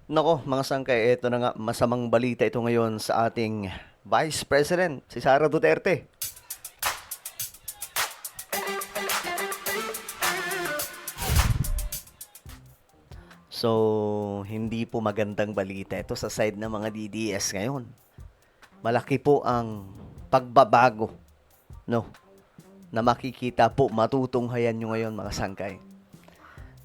Nako, mga sangkay, eto na nga, masamang balita ito ngayon sa ating Vice President, si Sara Duterte. So, hindi po magandang balita ito sa side ng mga DDS ngayon. Malaki po ang pagbabago, no, na makikita po, matutunghayan nyo ngayon mga sangkay.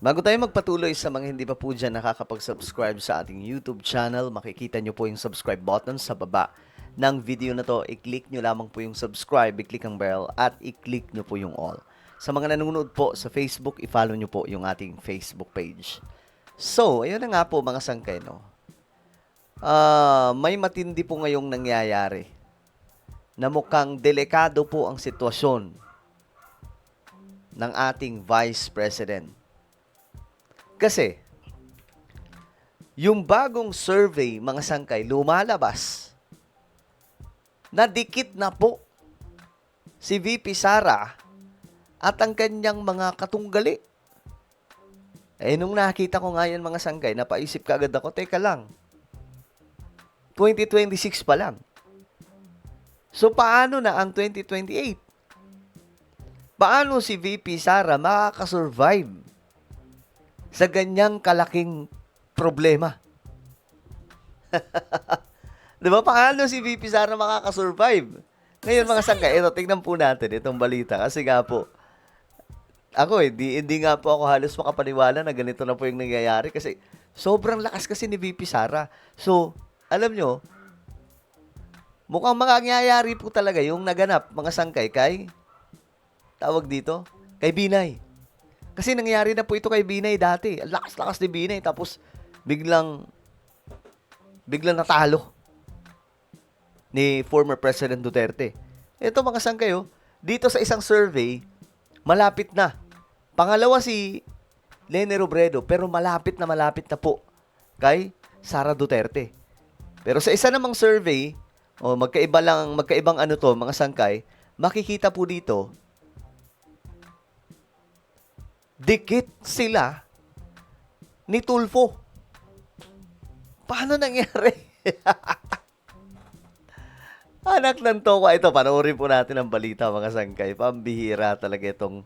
Bago tayo magpatuloy sa mga hindi pa po dyan nakakapag-subscribe sa ating YouTube channel, makikita nyo po yung subscribe button sa baba ng video na to. I-click nyo lamang po yung subscribe, i-click ang bell, at i-click nyo po yung all. Sa mga nanonood po sa Facebook, i-follow nyo po yung ating Facebook page. So, ayun na nga po mga sangkay, no? May matindi po ngayong nangyayari na mukhang delikado po ang sitwasyon ng ating Vice President. Kasi, yung bagong survey, mga sangkay, lumalabas na dikit na po si VP Sara at ang kanyang mga katunggali. Nung nakita ko nga yan, mga sangkay, napaisip ka agad ako, teka lang, 2026 pa lang. So, paano na ang 2028? Paano si VP Sara makakasurvive sa ganyang kalaking problema? Diba? Paano si VP Sara makakasurvive? Ngayon mga sangkay, ito, tignan po natin itong balita. Kasi nga po, ako hindi nga po ako halos makapaniwala na ganito na po yung nangyayari. Kasi sobrang lakas kasi ni VP Sara. So, alam nyo, mukhang mangyayari po talaga yung naganap, mga sangkay, kay, tawag dito, kay Binay. Kasi nangyari na po ito kay Binay dati. Ang lakas-lakas ni Binay. Tapos, biglang natalo ni former President Duterte. Ito mga sangkay, dito sa isang survey, malapit na. Pangalawa si Leni Robredo, pero malapit na po kay Sara Duterte. Pero sa isa namang survey, magkaibang ano to, mga sangkay, makikita po dito, dikit sila ni Tulfo. Paano nangyari? Anak ng toka. Ito, panoorin po natin ang balita, mga sangkay. Pambihira talaga itong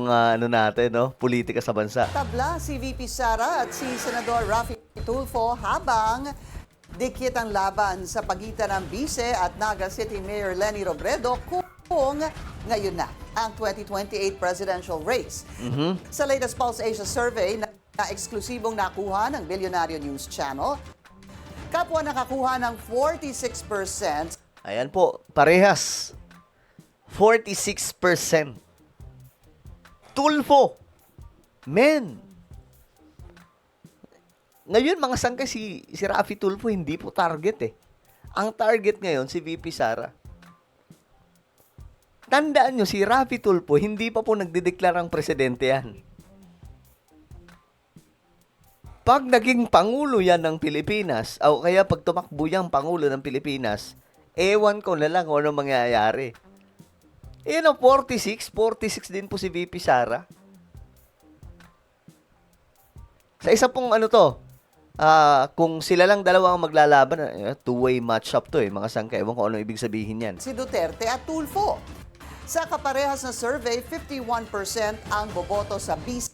ano natin, no? Politika sa bansa. Tabla si VP Sara at si Senador Raffy Tulfo habang dikit ang laban sa pagitan ng Vice at Naga City Mayor Leni Robredo kung ngayon na ang 2028 presidential race. Sa latest Pulse Asia survey na eksklusibong nakuha ng Billionaire News Channel, kapwa nakakuha ng 46%. Ayan po, parehas. 46%. Tulfo. Men. Ngayon, mga sangkay, si Raffy Tulfo, hindi po target eh. Ang target ngayon, si VP Sara. Tandaan nyo, si Raffy Tulfo, hindi pa po nagdideklarang presidente yan. Pag naging pangulo yan ng Pilipinas, o kaya pag tumakbo yung pangulo ng Pilipinas, ewan ko na lang kung ano mangyayari. 46 din po si VP Sara. Sa isa pong kung sila lang dalawa ang maglalaban, two-way match-up to mga sangkay. Ewan ko ano ibig sabihin yan. Si Duterte at Tulfo. Sa kaparehas na survey, 51% ang boboto sa Vice,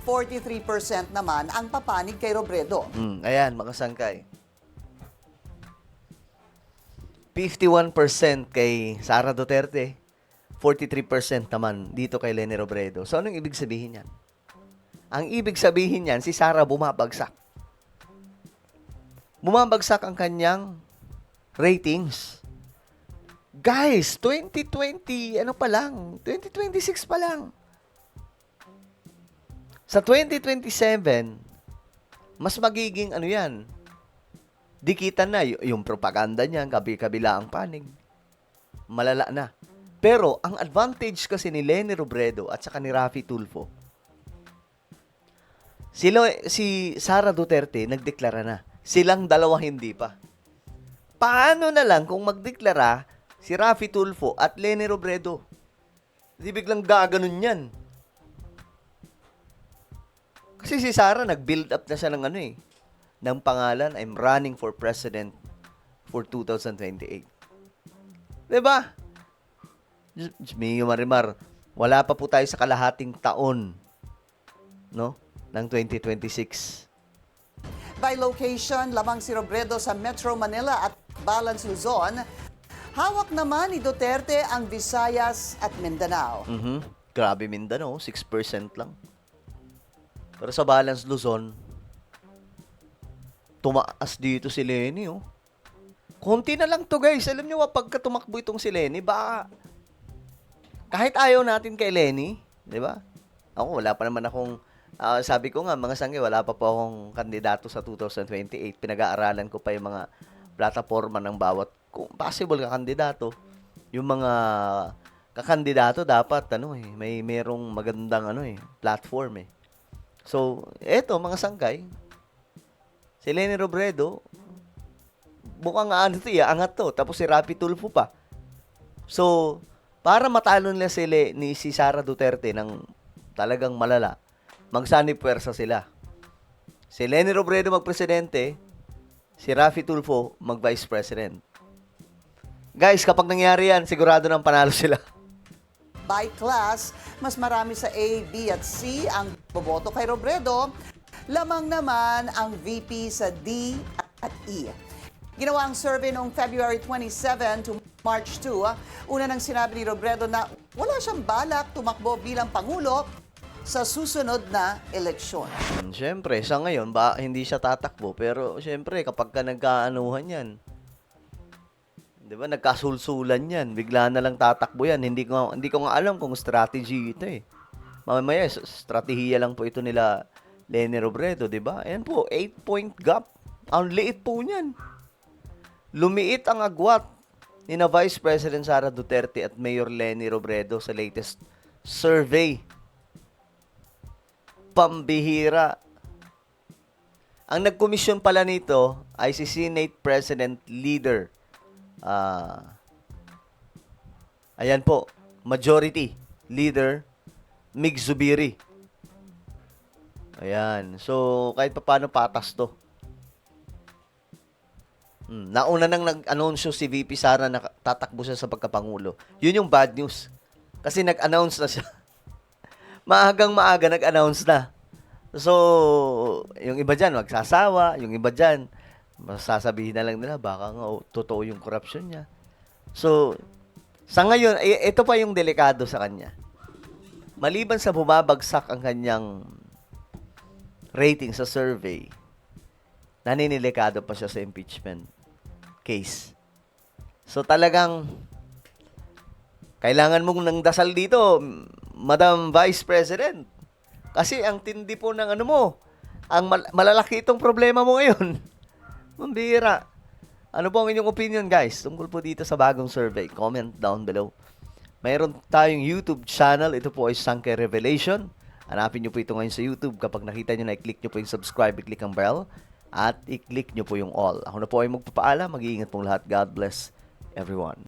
43% naman ang papanig kay Robredo. Ayan, mga sangkay. 51% kay Sara Duterte, 43% naman dito kay Leni Robredo. So, anong ibig sabihin yan? Ang ibig sabihin yan, si Sara bumabagsak. Bumabagsak ang kanyang ratings. Guys, 2026 pa lang. Sa 2027, mas magiging dikitan na yung propaganda niya, kabila ang panig. Malala na. Pero, ang advantage kasi ni Leni Robredo at saka ni Raffy Tulfo, si Sara Duterte nagdeklara na. Silang dalawa hindi pa. Paano na lang kung magdeklara si Raffy Tulfo at Leni Robredo? Di biglang gaganon yan. Kasi si Sara nag-build up na siya ng ng pangalan, I'm running for president for 2028. Diba? Mio Marimar, wala pa po tayo sa kalahating taon, no, ng 2026. By location, lamang si Robredo sa Metro Manila at Balance Luzon. Hawak naman ni Duterte ang Visayas at Mindanao. Grabe Mindanao, 6% lang. Pero sa Balance Luzon, tumaas dito si Lenny, oh. Konti na lang to, guys. Alam nyo, pagka tumakbo itong si Lenny, baka kahit ayaw natin kay Lenny, di ba? Ako, wala pa naman akong, sabi ko nga, mga sangge, wala pa po akong kandidato sa 2028. Pinag-aaralan ko pa yung mga plataforma ng bawat kung possible kakandidato. Yung mga kakandidato dapat, merong magandang, platform, eh. So, eto, mga sangkay, si Leni Robredo, mukhang angat to. Tapos si Rapi Tulfo pa. So, para matalo nila si Sara Duterte ng talagang malala, magsanib puwersa sila. Si Leni Robredo magpresidente, si Rafi Tulfo mag-vice president. Guys, kapag nangyari yan, sigurado nang panalo sila. By class, mas marami sa A, B at C ang boboto kay Robredo. Lamang naman ang VP sa D at E. Ginawa ang survey noong February 27 to March 2. Una nang sinabi ni Robredo na wala siyang balak tumakbo bilang Pangulo sa susunod na eleksyon. Siyempre, sa ngayon, hindi siya tatakbo. Pero siyempre, kapag ka nagkaanuhan yan, di ba, nagkasulsulan yan, bigla na lang tatakbo yan. Hindi ko nga alam kung strategy ito, eh. Mamaya, strategiya lang po ito nila Leni Robredo, di ba? Ayan po, 8-point gap. Ang liit po niyan. Lumiit ang agwat ni na Vice President Sara Duterte at Mayor Leni Robredo sa latest survey. Pambihira. Ang nagkomisyon pala nito ay si Senate President Leader. Ayan po, Majority Leader Mig Zubiri. Ayan. So, kahit pa paano patas to. Nauna nang nag-anunsyo si VP Sara na tatakbo siya sa pagkapangulo. Yun yung bad news. Kasi nag-announce na siya. Maagang maaga nag-announce na. So, yung iba dyan, magsasawa. Yung iba dyan, masasabihin na lang nila, baka nga totoo yung corruption niya. So, sa ngayon, ito pa yung delikado sa kanya. Maliban sa bumabagsak ang kanyang rating sa survey, naninilikado pa siya sa impeachment case. So talagang kailangan mong nang dasal dito, Madam Vice President. Kasi ang tindi po ng ang malalaki itong problema mo ngayon. Mambira. Ano po ang inyong opinion, guys, tungkol po dito sa bagong survey? Comment down below. Mayroon tayong YouTube channel. Ito po ay Sangkay Revelation. Hanapin nyo po ito ngayon sa YouTube. Kapag nakita nyo na, i-click nyo po yung subscribe, i-click ang bell, at i-click nyo po yung all. Ako na po ay magpapaalam. Mag-iingat pong lahat. God bless everyone.